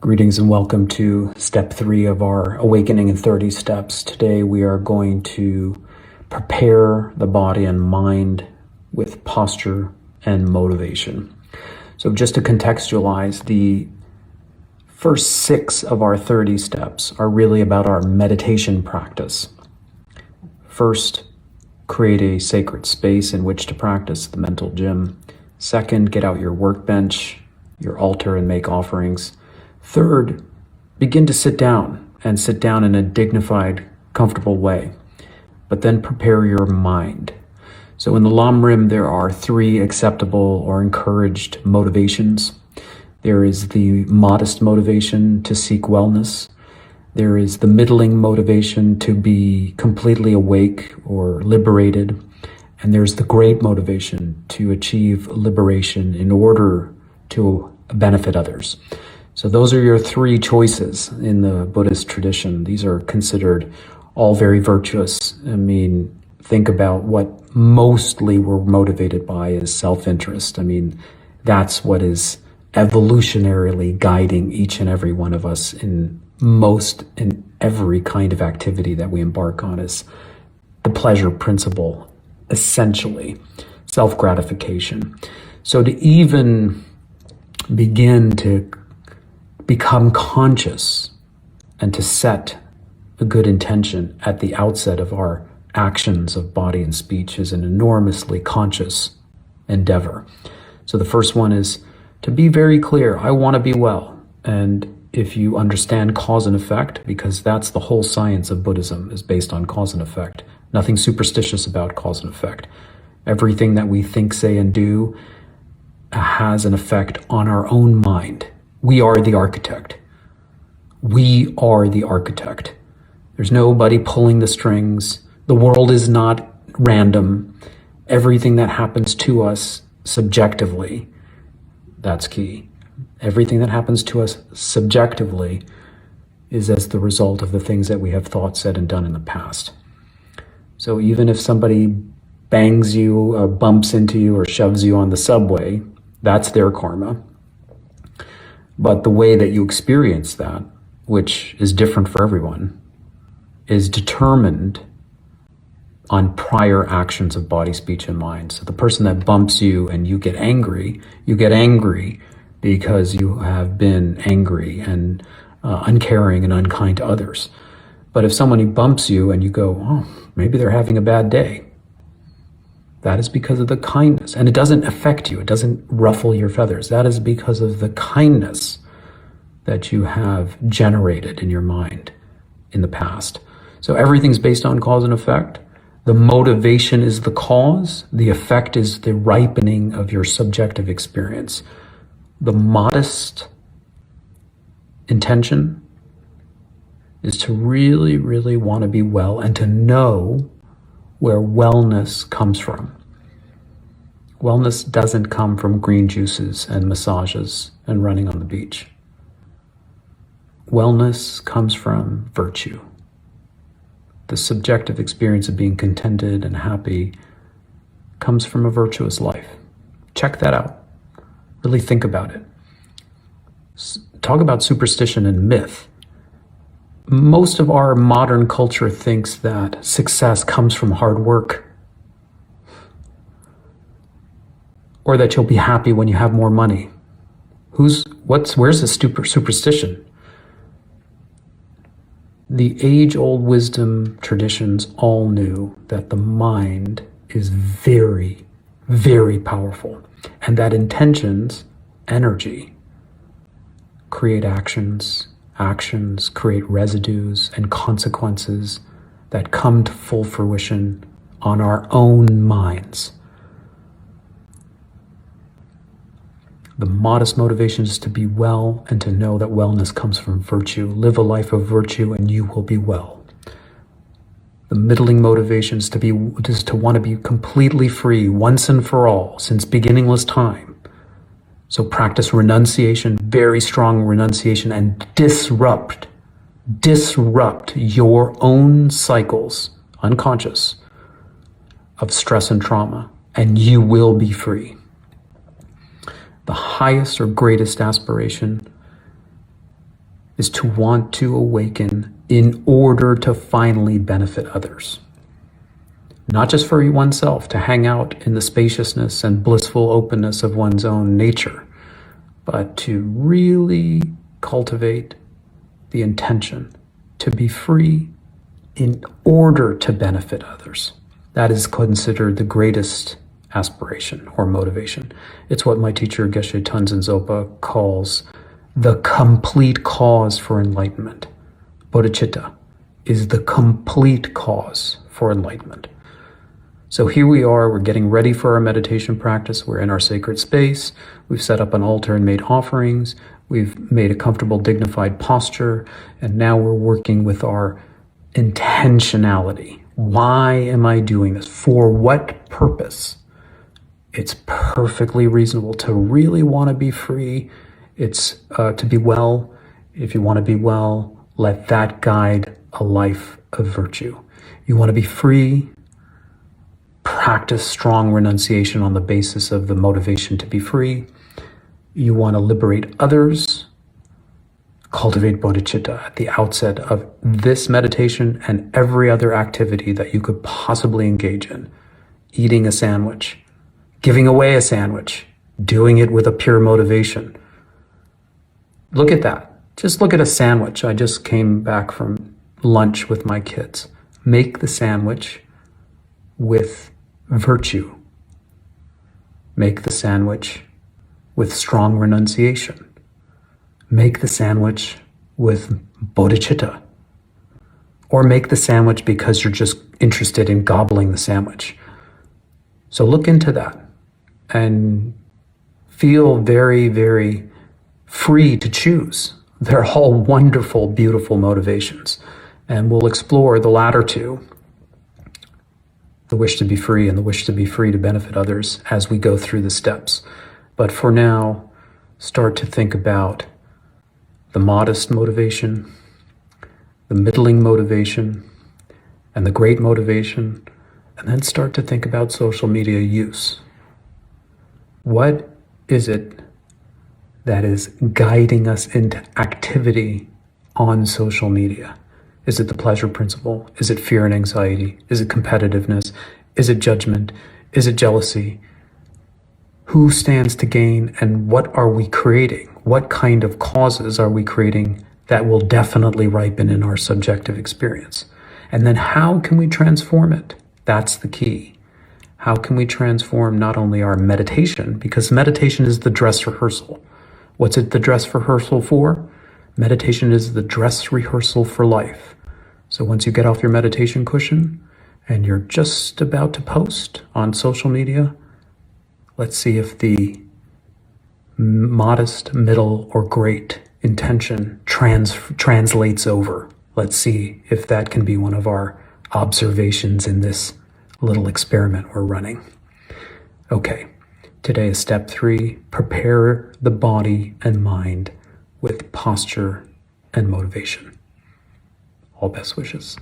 Greetings and welcome to step 3 of our Awakening in 30 Steps. Today we are going to prepare the body and mind with posture and motivation. So just to contextualize, the first 6 of our 30 steps are really about our meditation practice. First, create a sacred space in which to practice, the mental gym. Second, get out your workbench, your altar, and make offerings. Third, begin to sit down in a dignified, comfortable way, but then prepare your mind. So in the Lam Rim, there are 3 acceptable or encouraged motivations. There is the modest motivation to seek wellness. There is the middling motivation to be completely awake or liberated. And there's the great motivation to achieve liberation in order to benefit others. So those are your 3 choices in the Buddhist tradition. These are considered all very virtuous. I mean, think about what mostly we're motivated by is self-interest. I mean, that's what is evolutionarily guiding each and every one of us in every kind of activity that we embark on, is the pleasure principle, essentially, self-gratification. So to even begin to become conscious and to set a good intention at the outset of our actions of body and speech is an enormously conscious endeavor. So the first one is to be very clear, I want to be well. And if you understand cause and effect, because that's the whole science of Buddhism, is based on cause and effect. Nothing superstitious about cause and effect. Everything that we think, say, and do has an effect on our own mind. We are the architect. We are the architect. There's nobody pulling the strings. The world is not random. Everything that happens to us subjectively, that's key. Everything that happens to us subjectively is as the result of the things that we have thought, said, and done in the past. So even if somebody bangs you, bumps into you, or shoves you on the subway, that's their karma. But the way that you experience that, which is different for everyone, is determined on prior actions of body, speech, and mind. So the person that bumps you and you get angry because you have been angry and uncaring and unkind to others. But if somebody bumps you and you go, oh, maybe they're having a bad day, that is because of the kindness. And it doesn't affect you. It doesn't ruffle your feathers. That is because of the kindness that you have generated in your mind in the past. So everything's based on cause and effect. The motivation is the cause. The effect is the ripening of your subjective experience. The modest intention is to really, really want to be well and to know where wellness comes from. Wellness doesn't come from green juices and massages and running on the beach. Wellness comes from virtue. The subjective experience of being contented and happy comes from a virtuous life. Check that out. Really think about it. Talk about superstition and myth. Most of our modern culture thinks that success comes from hard work, or that you'll be happy when you have more money. Where's the superstition? The age-old wisdom traditions all knew that the mind is very, very powerful, and that intentions, energy, create actions create residues and consequences that come to full fruition on our own minds. The modest motivation is to be well and to know that wellness comes from virtue. Live a life of virtue and you will be well. The middling motivation is to want to be completely free once and for all since beginningless time. So practice renunciation, very strong renunciation, and disrupt your own cycles, unconscious, of stress and trauma, and you will be free. The highest or greatest aspiration is to want to awaken in order to finally benefit others. Not just for oneself, to hang out in the spaciousness and blissful openness of one's own nature, but to really cultivate the intention to be free in order to benefit others. That is considered the greatest aspiration or motivation. It's what my teacher Geshe Tenzin Zopa calls the complete cause for enlightenment. Bodhicitta is the complete cause for enlightenment. So here we are, we're getting ready for our meditation practice. We're in our sacred space. We've set up an altar and made offerings. We've made a comfortable, dignified posture. And now we're working with our intentionality. Why am I doing this? For what purpose? It's perfectly reasonable to really want to be free. It's to be well. If you want to be well, let that guide a life of virtue. You want to be free, practice strong renunciation on the basis of the motivation to be free. You want to liberate others, cultivate bodhicitta at the outset of this meditation and every other activity that you could possibly engage in. Eating a sandwich, giving away a sandwich, doing it with a pure motivation. Look at that. Just look at a sandwich. I just came back from lunch with my kids. Make the sandwich with virtue. Make the sandwich with strong renunciation. Make the sandwich with bodhicitta. Or make the sandwich because you're just interested in gobbling the sandwich. So look into that and feel very, very free to choose. They're all wonderful, beautiful motivations. And we'll explore the latter two, the wish to be free and the wish to be free to benefit others as we go through the steps. But for now, start to think about the modest motivation, the middling motivation, and the great motivation, and then start to think about social media use. What is it that is guiding us into activity on social media? Is it the pleasure principle? Is it fear and anxiety? Is it competitiveness? Is it judgment? Is it jealousy? Who stands to gain and what are we creating? What kind of causes are we creating that will definitely ripen in our subjective experience? And then how can we transform it? That's the key. How can we transform not only our meditation, because meditation is the dress rehearsal. What's it the dress rehearsal for? Meditation is the dress rehearsal for life. So once you get off your meditation cushion and you're just about to post on social media, let's see if the modest, middle, or great intention translates over. Let's see if that can be one of our observations in this little experiment we're running. Okay, today is step 3, prepare the body and mind with posture and motivation. All best wishes.